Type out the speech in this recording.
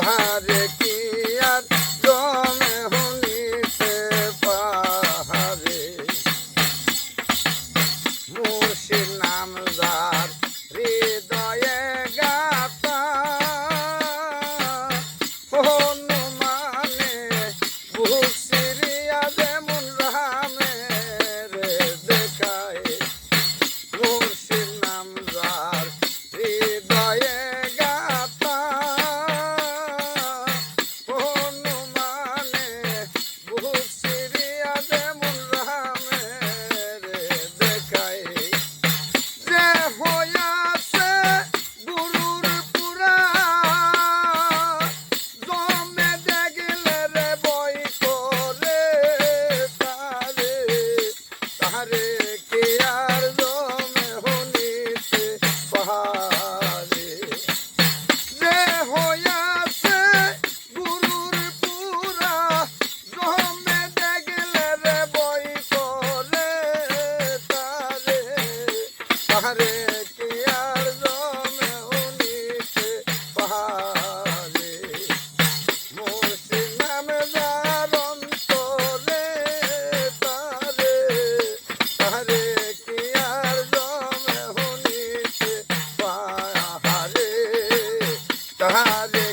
তাহারে কি আর জমে হনিতে পাহারে মুর্শিদ নাম যার হৃদয়ে গাতা হনুমানে বুক সিরিয়া যেমন রামের দেখায় মুর্শিদ নাম যার হৃদয়ে গাতা হনুমানে বুক সিরিয়া যেমন রামের দেখায় যে হইয়াছে গুরুর পুরা জমে দেখলে রে বই করে তারে তাহারে কে আর জমে হনিতে পাহাড়ে যে হইয়াছে গুরুর পুরা জমে দেখলে রে বই করে তারে তাহারে কি আর জমে হনিতে পাহাড়ে মুর্শিদ নামে যার অন্তরে তারে তাহারে কি আর জমে হনিতে পাহাড়ে তাহারে